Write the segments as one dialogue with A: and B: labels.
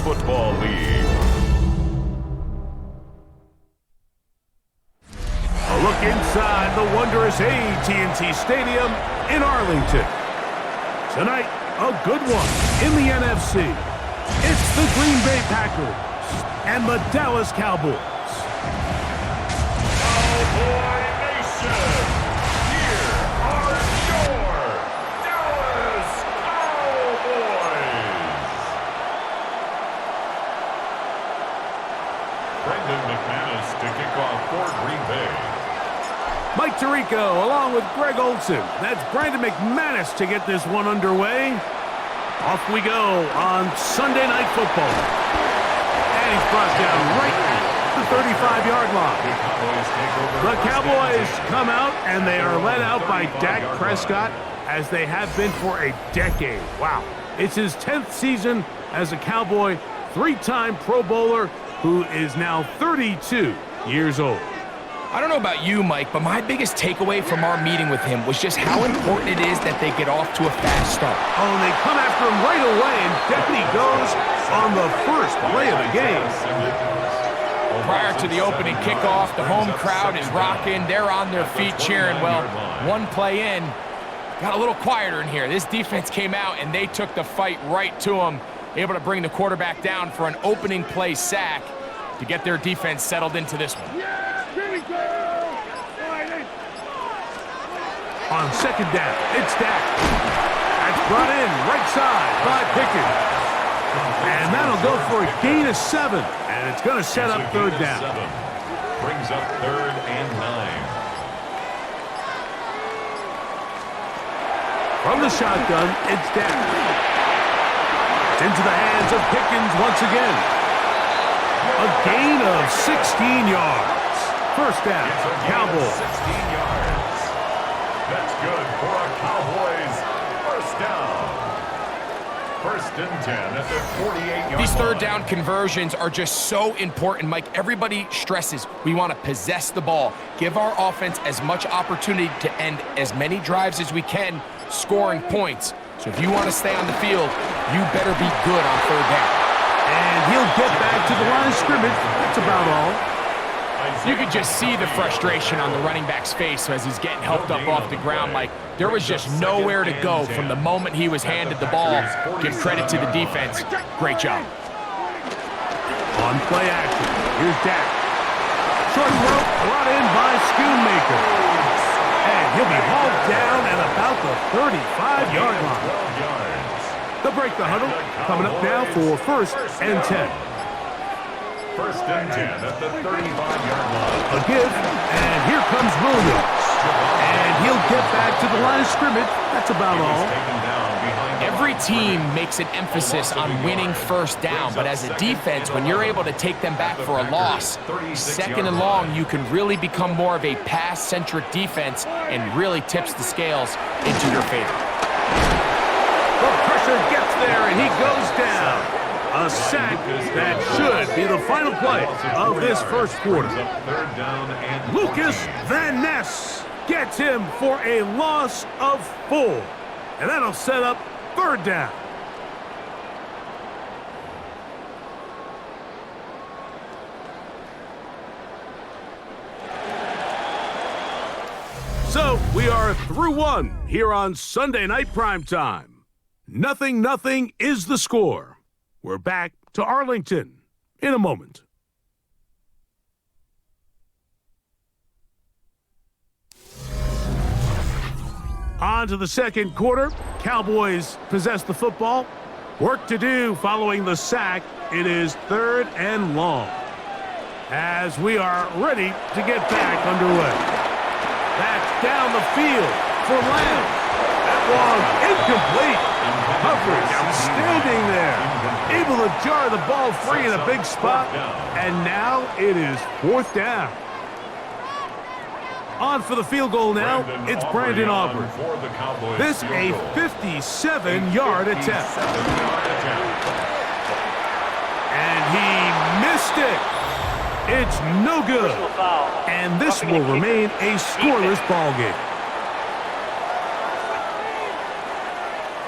A: Football League.
B: A look inside the wondrous AT&T Stadium in Arlington. Tonight, a good one in the NFC. It's the Green Bay Packers and the Dallas Cowboys.
A: Cowboy Nation, here are your Dallas Cowboys. Brendan McManus to kick off for Green Bay.
B: Mike Tirico along with Greg Olson. That's Brandon McManus to get this one underway. Off we go on Sunday Night Football. And he's brought down right at the 35-yard line. The Cowboys come out and they are led out by Dak Prescott as they have been for a decade. Wow. It's his 10th season as a Cowboy, three-time Pro Bowler who is now 32 years old.
C: I don't know about you, Mike, but my biggest takeaway from our meeting with him was just how important it is that they get off to a fast start.
B: Oh, and they come after him right away, and down he goes on the first play of the game.
C: Prior to the opening kickoff, the home crowd is rocking. They're on their feet cheering. Well, one play in, got a little quieter in here. This defense came out, and they took the fight right to him, able to bring the quarterback down for an opening play sack to get their defense settled into this one.
B: On second down, it's Dak. That's brought in right side by Pickens. And that'll go for a gain of 7. And it's going to set up third down.
A: Brings up 3rd and 9.
B: From the shotgun, it's Dak. It's into the hands of Pickens once again. A gain of 16 yards. First down, Cowboys.
A: 16 yards. That's good for a Cowboys first down. 1st and 10 at the 48-yard line.
C: These third down conversions are just so important, Mike. Everybody stresses we want to possess the ball, give our offense as much opportunity to end as many drives as we can, scoring points. So if you want to stay on the field, you better be good on third down.
B: And he'll get back to the line of scrimmage. That's about all.
C: You could just see the frustration on the running back's face as he's getting helped up off the ground. Like, there was just nowhere to go from the moment he was handed the ball. Give credit to the defense. Great job.
B: On play action, here's Dak. Short throw brought in by Schoonmaker. And he'll be hauled down at about the 35-yard line. They'll break the huddle. Coming up now for 1st and 10.
A: 1st and 10 at the 35-yard line.
B: A give, and here comes Williams. And he'll get back to the line of scrimmage. That's about all.
C: Every team makes an emphasis on winning first down, but as a defense, when you're able to take them back for a loss, 2nd and long, you can really become more of a pass-centric defense and really tips the scales into your favor.
B: The pressure gets there, and he goes down. A sack that should be the final play of this first quarter. Lucas Van Ness gets him for a loss of 4. And that'll set up third down. So we are through one here on Sunday Night Primetime. 0-0 is the score. We're back to Arlington in a moment. On to the second quarter. Cowboys possess the football. Work to do following the sack. It is 3rd and long. As we are ready to get back underway. That's down the field for Lamb. That one incomplete. Coverage outstanding there. Able to jar the ball free in a big spot. And now it is 4th down. On for the field goal now, it's Brandon Aubrey. This a 57-yard attempt. And he missed it. It's no good. And this will remain a scoreless ball game.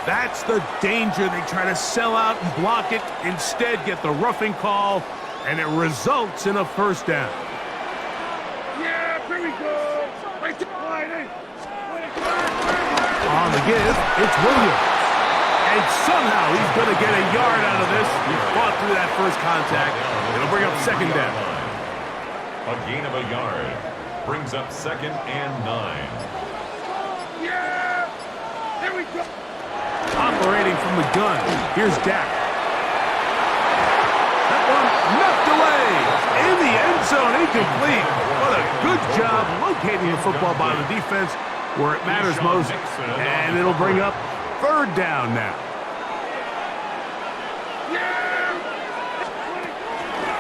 B: That's the danger. They try to sell out and block it, instead get the roughing call, and it results in a first down.
D: Yeah, here we go.
B: On the give, it's Williams. And somehow he's going to get a yard out of this. He fought through that first contact. It'll bring up second down.
A: A gain of a yard brings up 2nd and 9.
D: Yeah, here we go.
B: Operating from the gun, here's Dak. That one knocked away. In the end zone, incomplete. What a good job locating the football by the defense where it matters most. And it'll bring up third down now.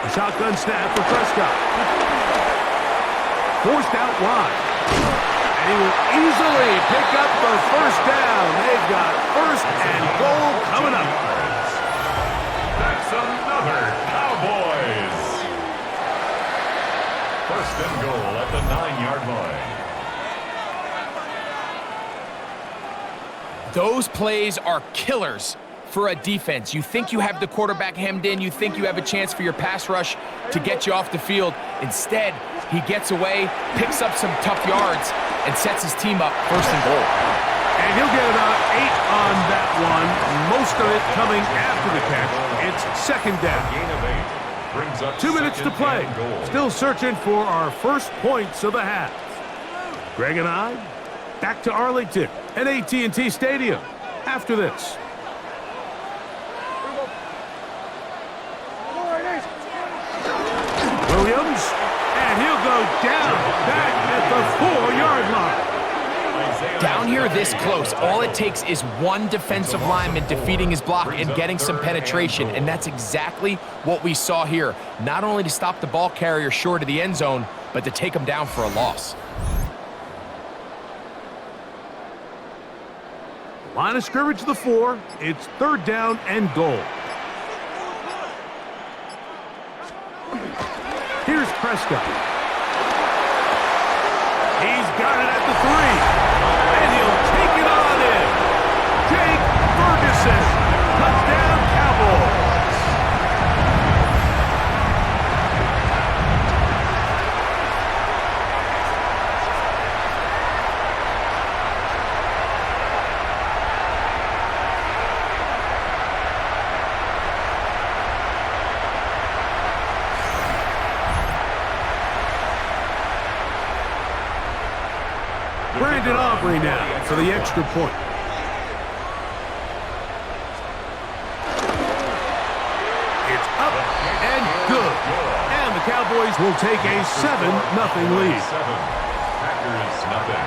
B: A shotgun snap for Prescott. Forced out wide. And he will easily pick up the first down. They've got first and goal coming up.
A: That's another Cowboys. First and goal at the 9-yard line.
C: Those plays are killers for a defense. You think you have the quarterback hemmed in. You think you have a chance for your pass rush to get you off the field. Instead, he gets away, picks up some tough yards, and sets his team up first and goal.
B: And he'll get about 8 on that one, most of it coming after the catch. It's second down.
A: Gain of 8 brings up
B: 2 minutes to play.
A: second and goal.
B: Still searching for our first points of the half. Greg and I, back to Arlington at AT&T Stadium after this. Williams, and he'll go down back at the 4-yard line.
C: Down here this close, all it takes is one defensive lineman defeating his block and getting some penetration, and that's exactly what we saw here. Not only to stop the ball carrier short of the end zone, but to take him down for a loss.
B: Line of scrimmage to the 4. It's third down and goal. Here's Prescott. He's got it at the 3. And he'll take it on in. Jake Ferguson. Touchdown, Cowboys. Aubrey now for the extra point. It's up and good. And the Cowboys will take a 7-0 lead.
A: Packers nothing.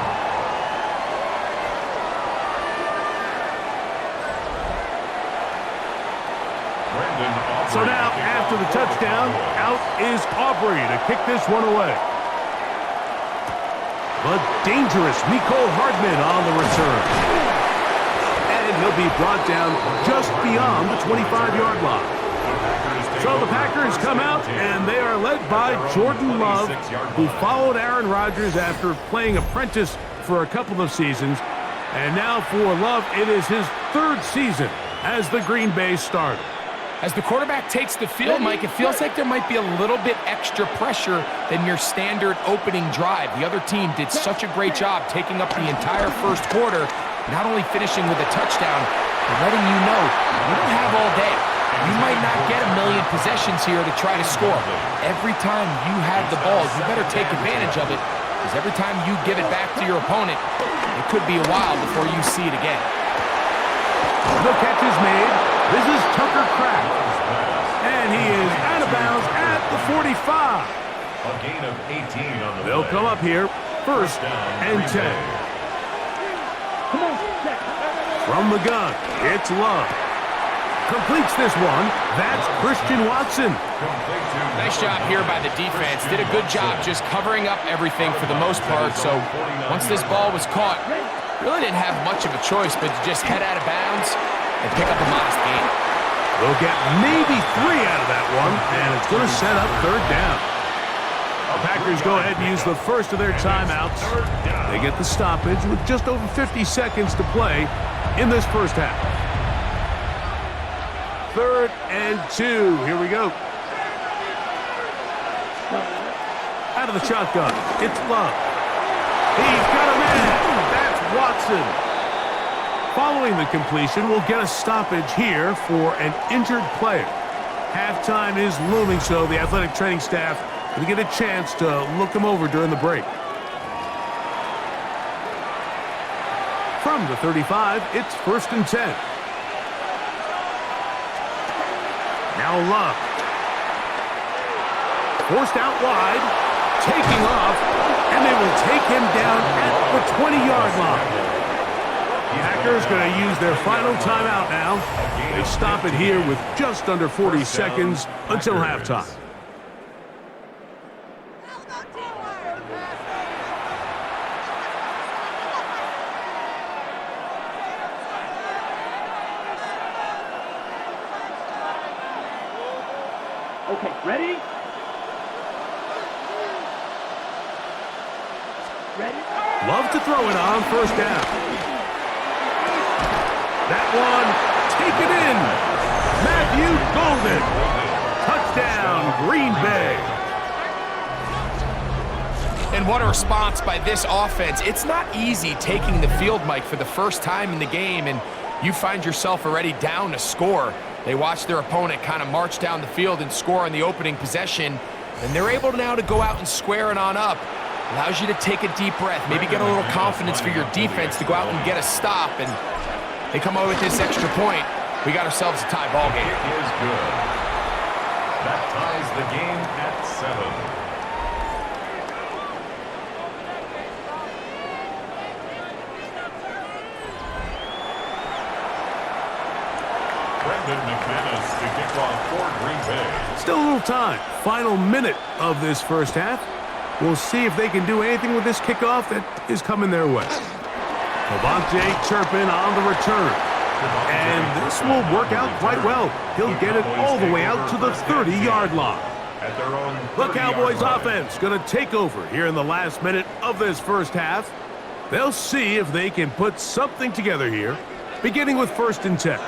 B: So now, after the touchdown, out is Aubrey to kick this one away. But dangerous Mecole Hardman on the return. And he'll be brought down just beyond the 25-yard line. So the Packers come out, and they are led by Jordan Love, who followed Aaron Rodgers after playing apprentice for a couple of seasons. And now for Love, it is his third season as the Green Bay starter.
C: As the quarterback takes the field, Mike, it feels like there might be a little bit extra pressure than your standard opening drive. The other team did such a great job taking up the entire first quarter, not only finishing with a touchdown, but letting you know you don't have all day. You might not get a million possessions here to try to score. Every time you have the ball, you better take advantage of it, because every time you give it back to your opponent, it could be a while before you see it again.
B: The catch is made. This is Tucker Kraft. And he is out of bounds at the 45.
A: A gain of 18 on the
B: They'll
A: play.
B: come up here, first and 10. From the gun, it's Love. Completes this one. That's Christian Watson.
C: Nice job here by the defense. Did a good job just covering up everything for the most part. So once this ball was caught, really didn't have much of a choice but to just head out of bounds and pick up a modest gain.
B: They'll get maybe 3 out of that one, and it's going to set up third down. The Packers go ahead and use the first of their timeouts. They get the stoppage with just over 50 seconds to play in this first half. 3rd and 2. Here we go. Out of the shotgun, it's Love. He's got a man. That's Watson. Following the completion, we'll get a stoppage here for an injured player. Halftime is looming, so the athletic training staff will get a chance to look him over during the break. From the 35, it's 1st and 10. Now Love. Forced out wide, taking off, and they will take him down at the 20-yard line. The Packers going to use their final timeout now. They stop it here with just under 40 seconds until halftime.
D: Okay, ready? Ready?
B: Love to throw it on 1st down. That one, taken in. Matthew Golden. Touchdown, Green Bay.
C: And what a response by this offense. It's not easy taking the field, Mike, for the first time in the game, and you find yourself already down to score. They watch their opponent kind of march down the field and score on the opening possession, and they're able now to go out and square it on up. Allows you to take a deep breath, maybe get a little confidence for your defense to go out and get a stop, and they come over with this extra point. We got ourselves a tie ball game.
A: It is good. That ties the game at 7. Brendan McManus to kick off for Green Bay.
B: Still a little time. Final minute of this first half. We'll see if they can do anything with this kickoff that is coming their way. Devontae Turpin on the return. And this will work out quite well. He'll get it all the way out to the 30-yard line. The Cowboys offense going to take over here in the last minute of this first half. They'll see if they can put something together here, beginning with 1st and 10.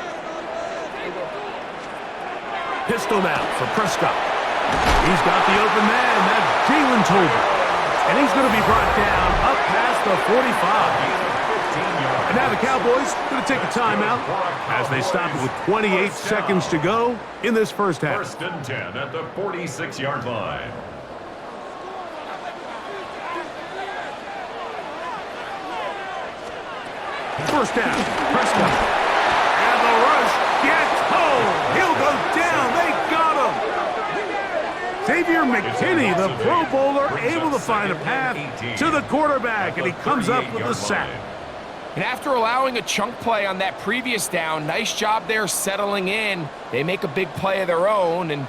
B: Pistol now for Prescott. He's got the open man. That's Jalen Tolbert. And he's going to be brought down up past the 45. And now the Cowboys going to take a timeout as they stop it with 28 seconds to go in this first half.
A: 1st and 10 at the 46-yard line.
B: First down, Prescott. And the rush gets home. He'll go down. They got him. Xavier McKinney, the Pro Bowler, able to find a path to the quarterback, and he comes up with a sack.
C: And after allowing a chunk play on that previous down, nice job there settling in. They make a big play of their own, and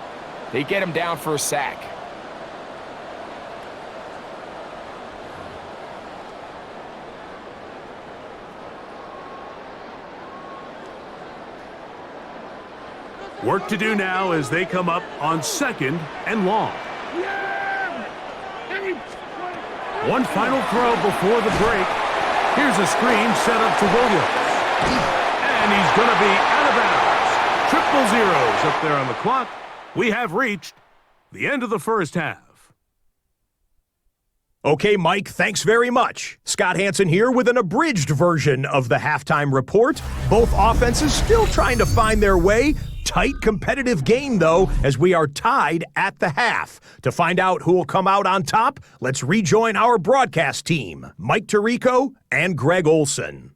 C: they get him down for a sack.
B: Work to do now as they come up on 2nd and long. One final throw before the break. Here's a screen set up to Williams. And he's going to be out of bounds. Triple zeros up there on the clock. We have reached the end of the first half.
E: Okay, Mike, thanks very much. Scott Hanson here with an abridged version of the halftime report. Both offenses still trying to find their way. Tight competitive game, though, as we are tied at the half. To find out who will come out on top, let's rejoin our broadcast team, Mike Tirico and Greg Olson.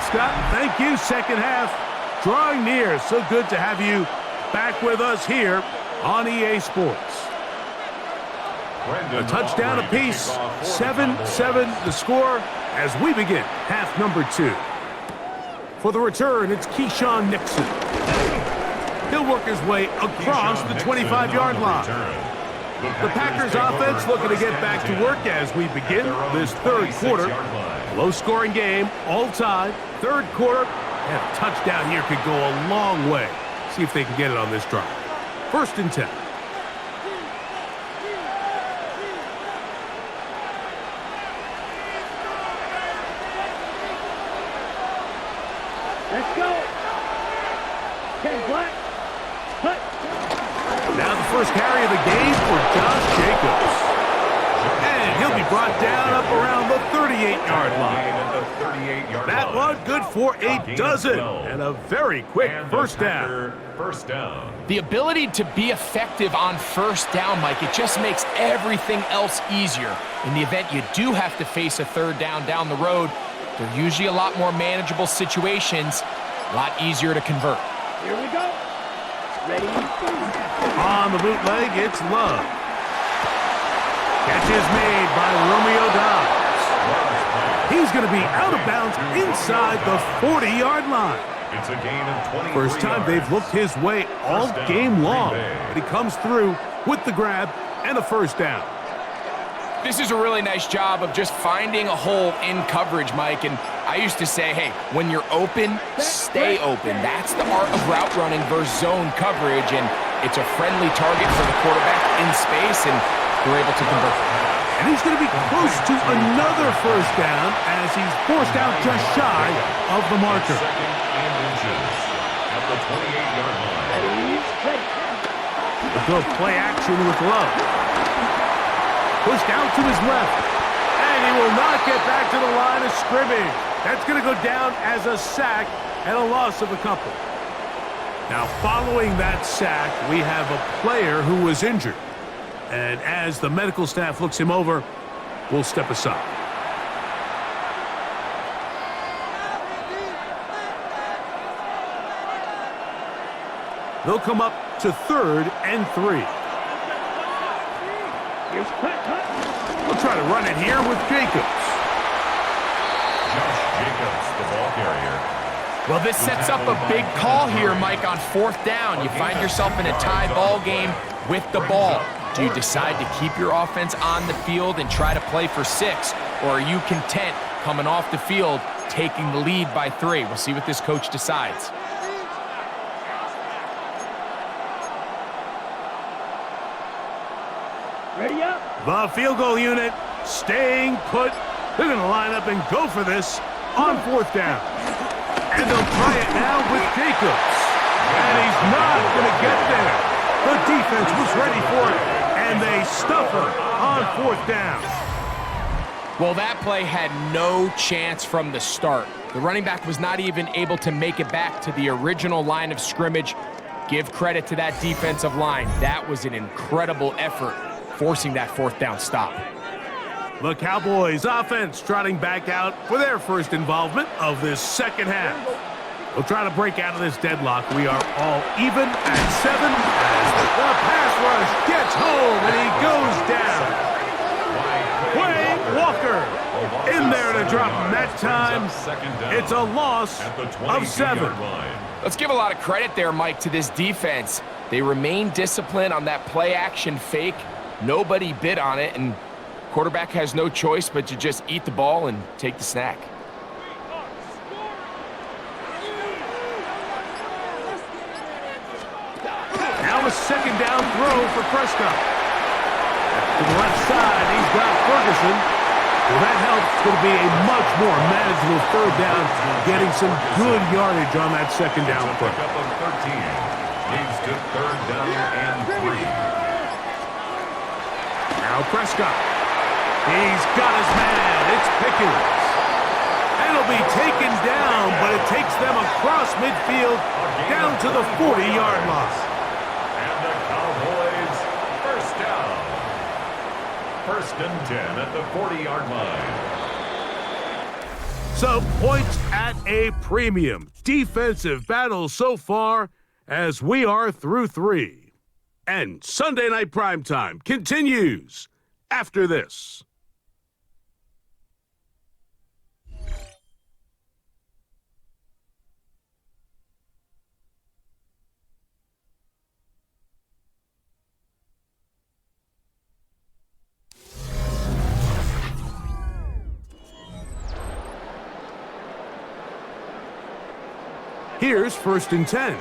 B: Scott, thank you. Second half drawing near. So good to have you back with us here on EA Sports. A touchdown apiece, 7-7 the score as we begin half number 2. For the return, it's Keyshawn Nixon. He'll work his way across the 25-yard line. The Packers offense looking to get back to work as we begin this third quarter. Low-scoring game, all tied. Third quarter, and a touchdown here could go a long way. See if they can get it on this drive. 1st and 10.
D: Let's go. Ken Black. Cut.
B: Now the first carry of the game for Josh Jacobs. And he'll be brought down up around the 38-yard line. That one good for a dozen. And a very quick first down.
C: The ability to be effective on first down, Mike, it just makes everything else easier. In the event you do have to face a third down the road, they're usually a lot more manageable situations, a lot easier to convert.
D: Here we go. Ready?
B: On the bootleg, it's Love. Catch is made by Romeo Dobbs. He's going to be out of bounds inside the 40-yard line.
A: It's a gain of 23
B: First time they've looked his way all game long. But he comes through with the grab and a first down.
C: This is a really nice job of just finding a hole in coverage, Mike. And I used to say, hey, when you're open, stay open. That's the art of route running versus zone coverage. And it's a friendly target for the quarterback in space, and they're able to convert.
B: And he's going to be close to another first down as he's forced out just shy of the marker.
A: At the 28-yard line.
B: The throw play action with Love. Pushed out to his left. And he will not get back to the line of scrimmage. That's going to go down as a sack and a loss of a couple. Now, following that sack, we have a player who was injured. And as the medical staff looks him over, we'll step aside. They'll come up to 3rd and 3.
D: Here's cut.
B: We'll try to run it here with Jacobs.
A: Josh Jacobs, the ball carrier.
C: Well, this sets up a big call here, Mike, on 4th down. You find yourself in a tie ball game with the ball. Do you decide to keep your offense on the field and try to play for 6? Or are you content coming off the field, taking the lead by 3? We'll see what this coach decides.
D: Ready up.
B: The field goal unit staying put. They're going to line up and go for this on 4th down. And they'll try it now with Jacobs. And he's not going to get there. The defense was ready for it, and they stuff him on 4th down.
C: Well, that play had no chance from the start. The running back was not even able to make it back to the original line of scrimmage. Give credit to that defensive line. That was an incredible effort, forcing that 4th down stop.
B: The Cowboys offense trotting back out for their first involvement of this second half. We'll try to break out of this deadlock. We are all even at 7 as the pass rush gets home and he goes down. Quay Walker in there to drop him that time. It's a loss of 7.
C: Let's give a lot of credit there, Mike, to this defense. They remain disciplined on that play action fake. Nobody bid on it, and quarterback has no choice but to just eat the ball and take the snack.
B: Now a second down throw for Prescott. To the left side, he's got Ferguson. Well, that helps. It's going to be a much more manageable 3rd down, getting some good yardage on that second down play.
A: Pick up of 13. Leads to 3rd down and 3.
B: Now Prescott. He's got his man. It's Pickens. And he'll be taken down, but it takes them across midfield down to the 40-yard line.
A: And the Cowboys, first down. 1st and 10 at the 40-yard line.
B: So points at a premium. Defensive battle so far as we are through 3. And Sunday Night Primetime continues after this. Here's 1st and 10.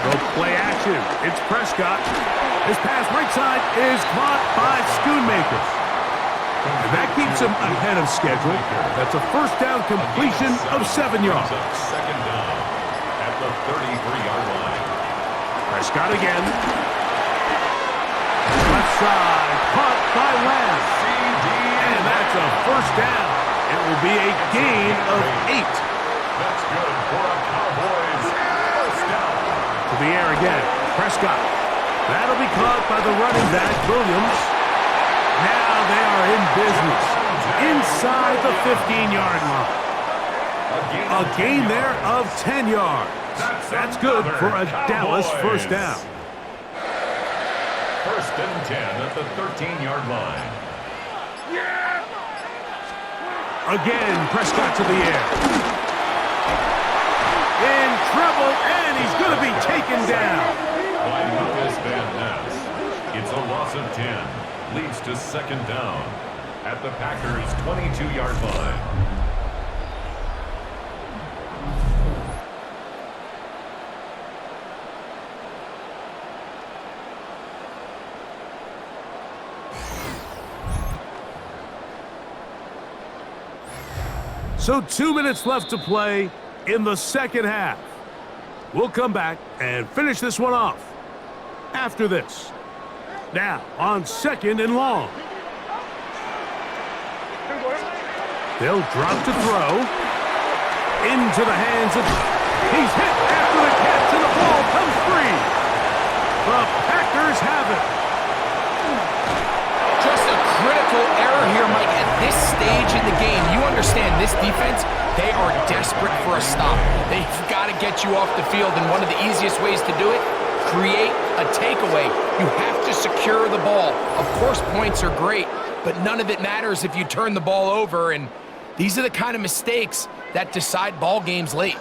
B: Go play action. It's Prescott. His pass right side is caught by Schoonmaker. And that keeps him ahead of schedule. That's a 1st down completion of 7 yards.
A: 2nd down at the 33-yard line.
B: Prescott again. Left side, caught by Lamb. And that's a 1st down. It will be a gain of 8.
A: That's good for a Cowboys 1st down.
B: To the air again. Prescott. That'll be caught by the running back, Williams. Now they are in business. Inside the 15-yard line. A gain there of 10 yards. That's good for a Dallas 1st down.
A: 1st and 10 at the 13-yard line.
B: Again, Prescott to the air. In trouble, and he's going to be taken down.
A: By Lucas Van Ness. It's a loss of 10. Leads to 2nd down at the Packers' 22-yard line.
B: So 2 minutes left to play in the 2nd half. We'll come back and finish this one off after this. Now on 2nd and long. They'll drop to throw. Into the hands of... He's hit after the catch and the ball comes free. The Packers have it.
C: Just a critical error here, Mike. At this stage in the game, you understand this defense, they are desperate for a stop. They've got to get you off the field, and one of the easiest ways to do it, create a takeaway. You have to secure the ball. Of course, points are great, but none of it matters if you turn the ball over, and these are the kind of mistakes that decide ball games late.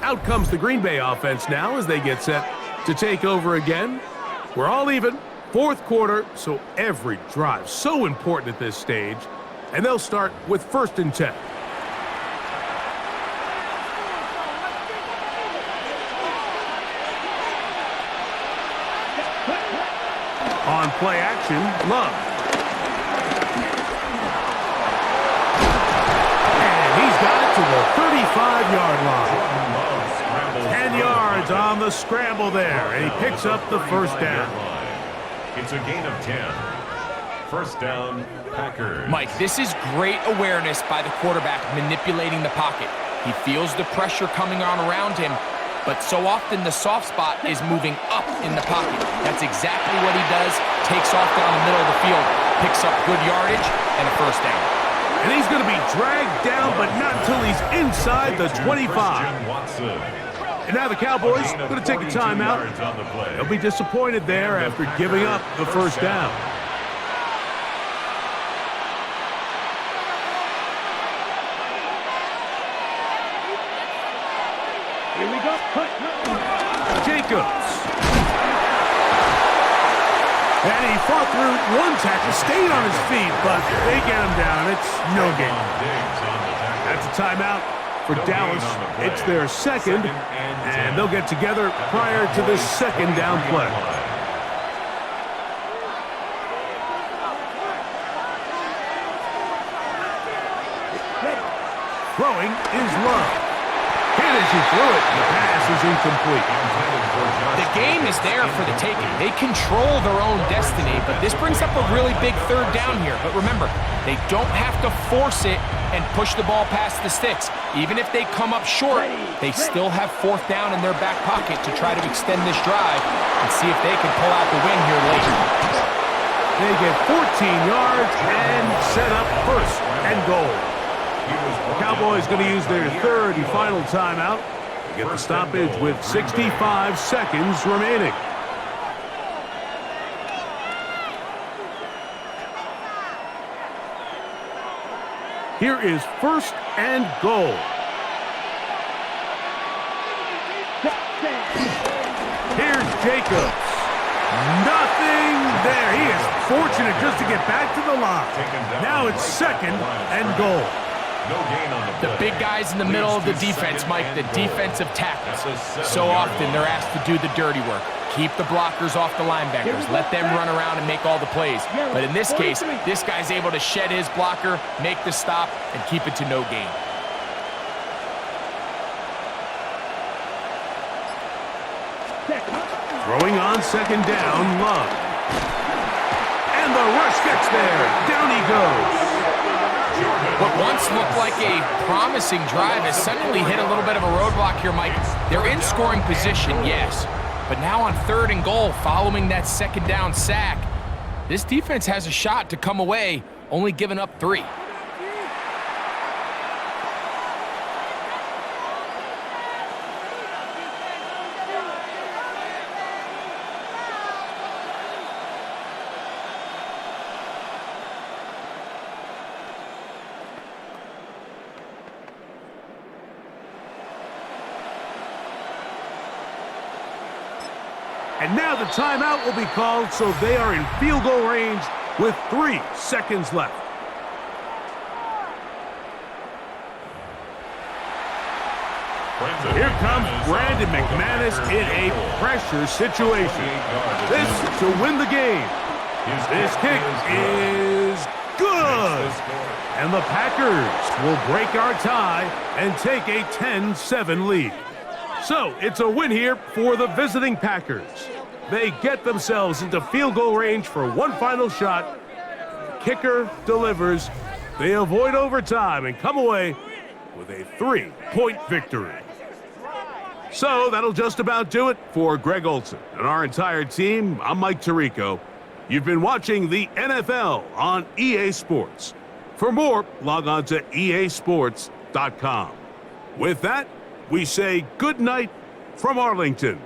B: Out comes the Green Bay offense now as they get set to take over again. We're all even, 4th quarter, so every drive so important at this stage. And they'll start with 1st and 10. On play action, Love. And he's got it to the 35-yard line. 10 yards on the scramble there, and he picks up the 1st down.
A: It's a gain of 10. 1st down, Packers.
C: Mike, this is great awareness by the quarterback manipulating the pocket. He feels the pressure coming on around him, but so often the soft spot is moving up in the pocket. That's exactly what he does. Takes off down the middle of the field, picks up good yardage, and a 1st down.
B: And he's going to be dragged down, but not until he's inside the 25. And now the Cowboys going to take a timeout. They'll be disappointed there after giving up the 1st down.
D: Here we go.
B: Jacobs. And he fought through one tackle, stayed on his feet, but they get him down. It's no gain. That's a timeout for Dallas. It's their 2nd, and they'll get together prior to this 2nd down play. Throwing is Love. Hit as he threw it. The pass is incomplete.
C: The game is there for the taking. They control their own destiny, but this brings up a really big 3rd down here. But remember, they don't have to force it and push the ball past the sticks. Even if they come up short, they still have 4th down in their back pocket to try to extend this drive and see if they can pull out the win here later.
B: They get 14 yards and set up 1st and goal. Cowboys going to use their 3rd and final timeout to get the stoppage with 65 seconds remaining. Here is 1st and goal. Here's Jacobs. Nothing there. He is fortunate just to get back to the line. Now it's 2nd and goal.
A: No gain on
C: The big guys in the middle of the defense, Mike, the defensive tackles. So often they're asked to do the dirty work. Keep the blockers off the linebackers. Let them run around and make all the plays. But in this case, this guy's able to shed his blocker, make the stop, and keep it to no gain.
B: Throwing on 2nd down, Love. And the rush gets there. Down he goes.
C: What once looked like a promising drive has suddenly hit a little bit of a roadblock here, Mike. They're in scoring position, yes. But now on 3rd and goal, following that 2nd down sack, this defense has a shot to come away, only giving up 3.
B: And now the timeout will be called, so they are in field goal range with 3 seconds left. Here comes Brandon McManus in a pressure situation. This to win the game. This kick is good. And the Packers will break our tie and take a 10-7 lead. So it's a win here for the visiting Packers. They get themselves into field goal range for one final shot. The kicker delivers. They avoid overtime and come away with a 3-point victory. So that'll just about do it for Greg Olson and our entire team. I'm Mike Tirico. You've been watching the NFL on EA Sports. For more, log on to easports.com. With that, we say good night from Arlington.